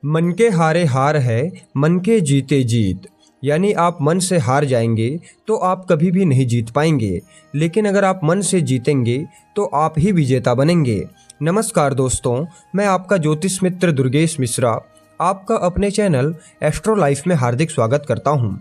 मन के हारे हार है, मन के जीते जीत। यानी आप मन से हार जाएंगे तो आप कभी भी नहीं जीत पाएंगे, लेकिन अगर आप मन से जीतेंगे तो आप ही विजेता बनेंगे। नमस्कार दोस्तों, मैं आपका ज्योतिष मित्र दुर्गेश मिश्रा आपका अपने चैनल एस्ट्रो लाइफ में हार्दिक स्वागत करता हूं।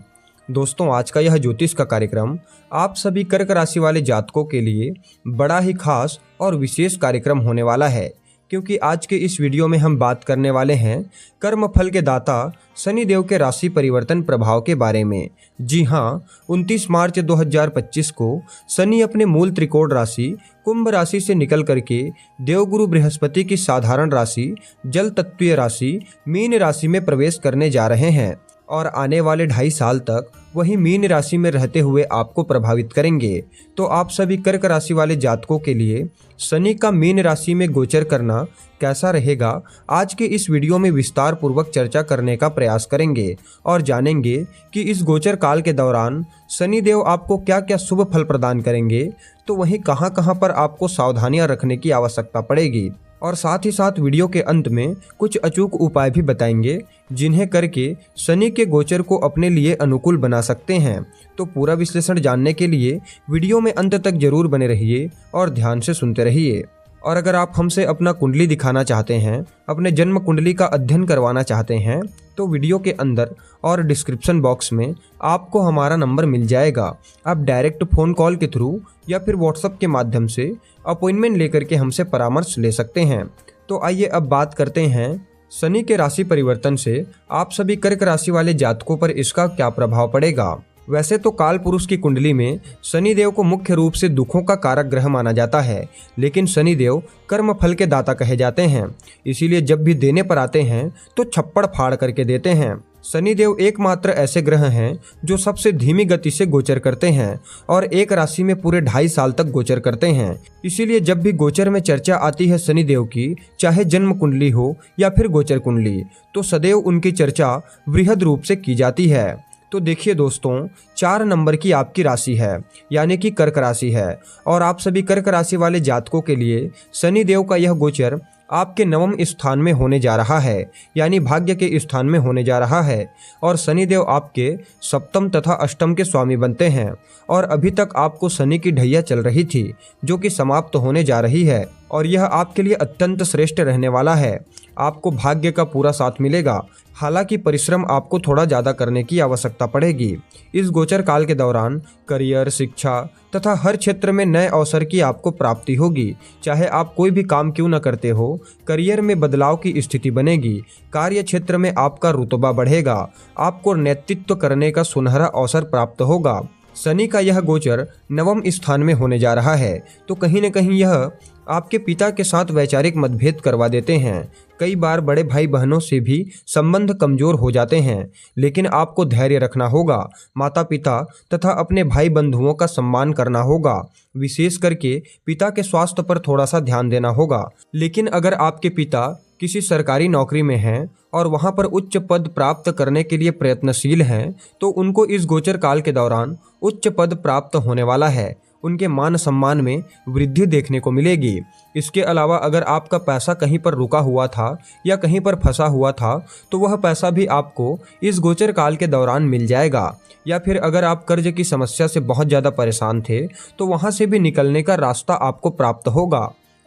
दोस्तों, आज का यह ज्योतिष का कार्यक्रम आप सभी कर्क राशि वाले जातकों के लिए बड़ा ही खास और विशेष कार्यक्रम होने वाला है, क्योंकि आज के इस वीडियो में हम बात करने वाले हैं कर्म फल के दाता शनि देव के राशि परिवर्तन प्रभाव के बारे में। जी हाँ, 29 मार्च 2025 को शनि अपने मूल त्रिकोण राशि कुंभ राशि से निकल करके देवगुरु बृहस्पति की साधारण राशि जल तत्वीय राशि मीन राशि में प्रवेश करने जा रहे हैं और आने वाले 2.5 साल तक वही मीन राशि में रहते हुए आपको प्रभावित करेंगे। तो आप सभी कर्क राशि वाले जातकों के लिए शनि का मीन राशि में गोचर करना कैसा रहेगा, आज के इस वीडियो में विस्तार पूर्वक चर्चा करने का प्रयास करेंगे और जानेंगे कि इस गोचर काल के दौरान शनि देव आपको क्या क्या शुभ फल प्रदान करेंगे, तो वहीं कहां कहां पर आपको सावधानियां रखने की आवश्यकता पड़ेगी। और साथ ही साथ वीडियो के अंत में कुछ अचूक उपाय भी बताएंगे, जिन्हें करके शनि के गोचर को अपने लिए अनुकूल बना सकते हैं। तो पूरा विश्लेषण जानने के लिए वीडियो में अंत तक जरूर बने रहिए और ध्यान से सुनते रहिए। और अगर आप हमसे अपना कुंडली दिखाना चाहते हैं, अपने जन्म कुंडली का अध्ययन करवाना चाहते हैं, तो वीडियो के अंदर और डिस्क्रिप्शन बॉक्स में आपको हमारा नंबर मिल जाएगा। आप डायरेक्ट फ़ोन कॉल के थ्रू या फिर व्हाट्सएप के माध्यम से अपॉइंटमेंट लेकर के हमसे परामर्श ले सकते हैं। तो आइए अब बात करते हैं शनि के राशि परिवर्तन से आप सभी कर्क राशि वाले जातकों पर इसका क्या प्रभाव पड़ेगा। वैसे तो काल पुरुष की कुंडली में शनि देव को मुख्य रूप से दुखों का कारक ग्रह माना जाता है, लेकिन शनि देव कर्म फल के दाता कहे जाते हैं। इसीलिए जब भी देने पर आते हैं तो छप्पड़ फाड़ करके देते हैं। शनि देव एकमात्र ऐसे ग्रह हैं जो सबसे धीमी गति से गोचर करते हैं और एक राशि में पूरे 2.5 साल तक गोचर करते हैं। इसीलिए जब भी गोचर में चर्चा आती है शनि देव की, चाहे जन्म कुंडली हो या फिर गोचर कुंडली, तो सदैव उनकी चर्चा वृहद रूप से की जाती है। तो देखिए दोस्तों, 4 नंबर की आपकी राशि है, यानी कि कर्क राशि है, और आप सभी कर्क राशि वाले जातकों के लिए शनि देव का यह गोचर आपके 9वें स्थान में होने जा रहा है, यानी भाग्य के स्थान में होने जा रहा है। और शनि देव आपके 7म तथा 8म के स्वामी बनते हैं और अभी तक आपको शनि की ढैया चल रही थी, जो कि समाप्त होने जा रही है, और यह आपके लिए अत्यंत श्रेष्ठ रहने वाला है। आपको भाग्य का पूरा साथ मिलेगा, हालांकि परिश्रम आपको थोड़ा ज़्यादा करने की आवश्यकता पड़ेगी। इस गोचर काल के दौरान करियर, शिक्षा तथा हर क्षेत्र में नए अवसर की आपको प्राप्ति होगी। चाहे आप कोई भी काम क्यों न करते हो, करियर में बदलाव की स्थिति बनेगी। कार्य क्षेत्र में आपका रुतबा बढ़ेगा, आपको नेतृत्व करने का सुनहरा अवसर प्राप्त होगा। शनि का यह गोचर 9वें स्थान में होने जा रहा है, तो कहीं न कहीं यह आपके पिता के साथ वैचारिक मतभेद करवा देते हैं। कई बार बड़े भाई बहनों से भी संबंध कमजोर हो जाते हैं, लेकिन आपको धैर्य रखना होगा। माता पिता तथा अपने भाई बंधुओं का सम्मान करना होगा। विशेष करके पिता के स्वास्थ्य पर थोड़ा सा ध्यान देना होगा। लेकिन अगर आपके पिता किसी सरकारी नौकरी में हैं और वहां पर उच्च पद प्राप्त करने के लिए प्रयत्नशील हैं, तो उनको इस गोचर काल के दौरान उच्च पद प्राप्त होने वाला है। उनके मान सम्मान में वृद्धि देखने को मिलेगी। इसके अलावा अगर आपका पैसा कहीं पर रुका हुआ था या कहीं पर फंसा हुआ था, तो वह पैसा भी आपको इस गोचर काल के दौरान मिल जाएगा। या फिर अगर आप कर्ज की समस्या से बहुत ज़्यादा परेशान थे, तो वहाँ से भी निकलने का रास्ता आपको प्राप्त होगा।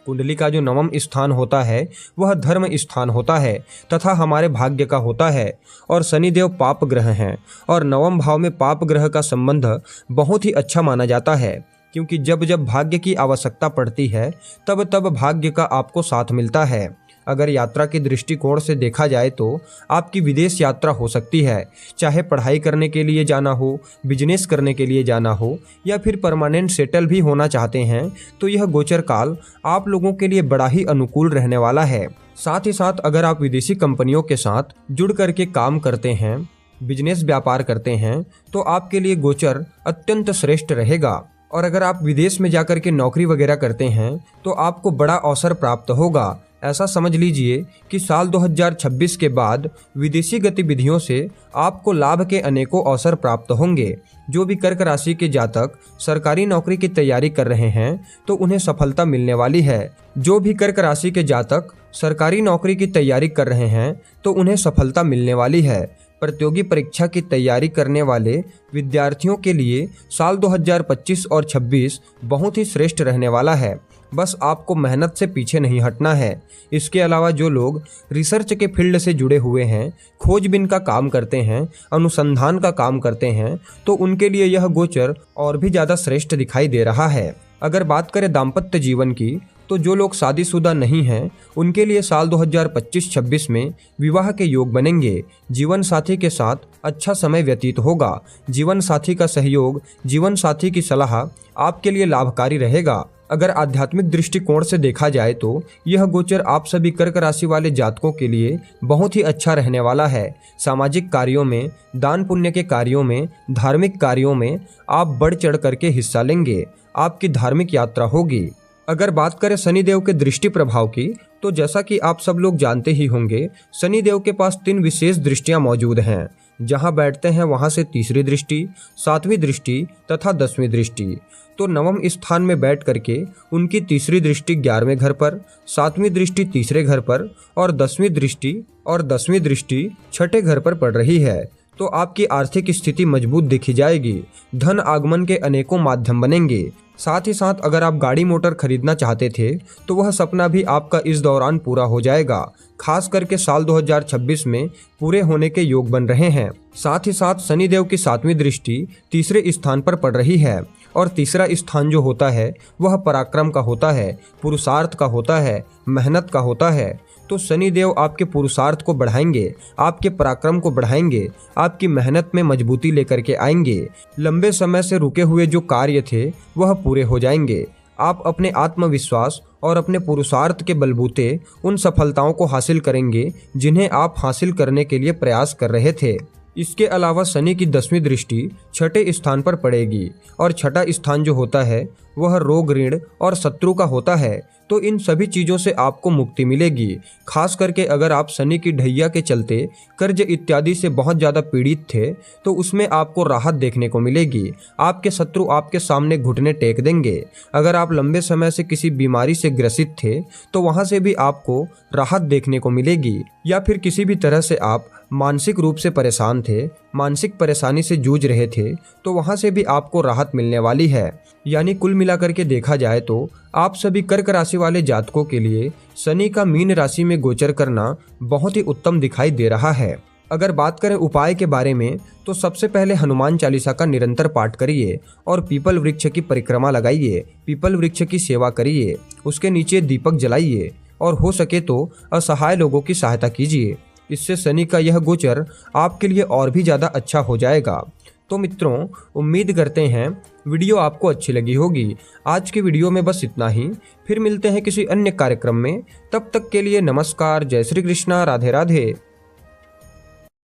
कुंडली का जो 9वां स्थान होता है वह धर्म स्थान होता है तथा हमारे भाग्य का होता है, और शनि देव पाप ग्रह हैं, और 9वें भाव में पाप ग्रह का संबंध बहुत ही अच्छा माना जाता है, क्योंकि जब जब भाग्य की आवश्यकता पड़ती है तब तब भाग्य का आपको साथ मिलता है। अगर यात्रा के दृष्टिकोण से देखा जाए तो आपकी विदेश यात्रा हो सकती है, चाहे पढ़ाई करने के लिए जाना हो, बिजनेस करने के लिए जाना हो, या फिर परमानेंट सेटल भी होना चाहते हैं, तो यह गोचर काल आप लोगों के लिए बड़ा ही अनुकूल रहने वाला है। साथ ही साथ अगर आप विदेशी कंपनियों के साथ जुड़ करके काम करते हैं, बिजनेस व्यापार करते हैं, तो आपके लिए गोचर अत्यंत श्रेष्ठ रहेगा। और अगर आप विदेश में जाकर के नौकरी वगैरह करते हैं, तो आपको बड़ा अवसर प्राप्त होगा। ऐसा समझ लीजिए कि साल 2026 के बाद विदेशी गतिविधियों से आपको लाभ के अनेकों अवसर प्राप्त होंगे। जो भी कर्क राशि के जातक सरकारी नौकरी की तैयारी कर रहे हैं तो उन्हें सफलता मिलने वाली है। जो भी कर्क राशि के जातक सरकारी नौकरी की तैयारी कर रहे हैं तो उन्हें सफलता मिलने वाली है। प्रतियोगी परीक्षा की तैयारी करने वाले विद्यार्थियों के लिए साल 2025 और 26 बहुत ही श्रेष्ठ रहने वाला है। बस आपको मेहनत से पीछे नहीं हटना है। इसके अलावा जो लोग रिसर्च के फील्ड से जुड़े हुए हैं, खोजबीन का काम करते हैं, अनुसंधान का काम करते हैं, तो उनके लिए यह गोचर और भी ज़्यादा श्रेष्ठ दिखाई दे रहा है। अगर बात करें दाम्पत्य जीवन की, तो जो लोग शादीशुदा नहीं हैं उनके लिए साल 2025-26 में विवाह के योग बनेंगे। जीवन साथी के साथ अच्छा समय व्यतीत होगा। जीवन साथी का सहयोग, जीवन साथी की सलाह आपके लिए लाभकारी रहेगा। अगर आध्यात्मिक दृष्टिकोण से देखा जाए तो यह गोचर आप सभी कर्क राशि वाले जातकों के लिए बहुत ही अच्छा रहने वाला है। सामाजिक कार्यों में, दान पुण्य के कार्यों में, धार्मिक कार्यों में आप बढ़ चढ़ करके हिस्सा लेंगे। आपकी धार्मिक यात्रा होगी। अगर बात करें शनिदेव के दृष्टि प्रभाव की, तो जैसा कि आप सब लोग जानते ही होंगे, शनिदेव के पास 3 विशेष दृष्टियां मौजूद हैं। जहां बैठते हैं वहां से तीसरी दृष्टि, 7वीं दृष्टि तथा 10वीं दृष्टि। तो 9वें स्थान में बैठ करके उनकी तीसरी दृष्टि 11वें घर पर, 7वीं दृष्टि तीसरे घर पर और 10वीं दृष्टि 6ठे घर पर पड़ रही है। तो आपकी आर्थिक स्थिति मजबूत दिखी जाएगी। धन आगमन के अनेकों माध्यम बनेंगे। साथ ही साथ अगर आप गाड़ी मोटर खरीदना चाहते थे तो वह सपना भी आपका इस दौरान पूरा हो जाएगा। खास करके साल 2026 में पूरे होने के योग बन रहे हैं। साथ ही साथ शनिदेव की 7वीं दृष्टि तीसरे स्थान पर पड़ रही है और तीसरा स्थान जो होता है वह पराक्रम का होता है, पुरुषार्थ का होता है, मेहनत का होता है। तो शनिदेव आपके पुरुषार्थ को बढ़ाएंगे, आपके पराक्रम को बढ़ाएंगे, आपकी मेहनत में मजबूती लेकर के आएंगे। लंबे समय से रुके हुए जो कार्य थे वह पूरे हो जाएंगे। आप अपने आत्मविश्वास और अपने पुरुषार्थ के बलबूते उन सफलताओं को हासिल करेंगे जिन्हें आप हासिल करने के लिए प्रयास कर रहे थे। इसके अलावा शनि की 10वीं दृष्टि 6ठे स्थान पर पड़ेगी और 6ठा स्थान जो होता है वह रोग, ऋण और शत्रु का होता है। तो इन सभी चीज़ों से आपको मुक्ति मिलेगी। खास करके अगर आप शनि की ढैया के चलते कर्ज इत्यादि से बहुत ज़्यादा पीड़ित थे तो उसमें आपको राहत देखने को मिलेगी। आपके शत्रु आपके सामने घुटने टेक देंगे। अगर आप लंबे समय से किसी बीमारी से ग्रसित थे तो वहाँ से भी आपको राहत देखने को मिलेगी। या फिर किसी भी तरह से आप मानसिक रूप से परेशान थे, मानसिक परेशानी से जूझ रहे थे, तो वहाँ से भी आपको राहत मिलने वाली है। यानी कुल मिलाकर के देखा जाए तो आप सभी कर्क राशि वाले जातकों के लिए शनि का मीन राशि में गोचर करना बहुत ही उत्तम दिखाई दे रहा है। अगर बात करें उपाय के बारे में तो सबसे पहले हनुमान चालीसा का निरंतर पाठ करिए और पीपल वृक्ष की परिक्रमा लगाइए, पीपल वृक्ष की सेवा करिए, उसके नीचे दीपक जलाइए और हो सके तो असहाय लोगों की सहायता कीजिए। इससे शनि का यह गोचर आपके लिए और भी ज़्यादा अच्छा हो जाएगा। तो मित्रों, उम्मीद करते हैं वीडियो आपको अच्छी लगी होगी। आज की वीडियो में बस इतना ही। फिर मिलते हैं किसी अन्य कार्यक्रम में। तब तक के लिए नमस्कार, जय श्री कृष्णा, राधे राधे।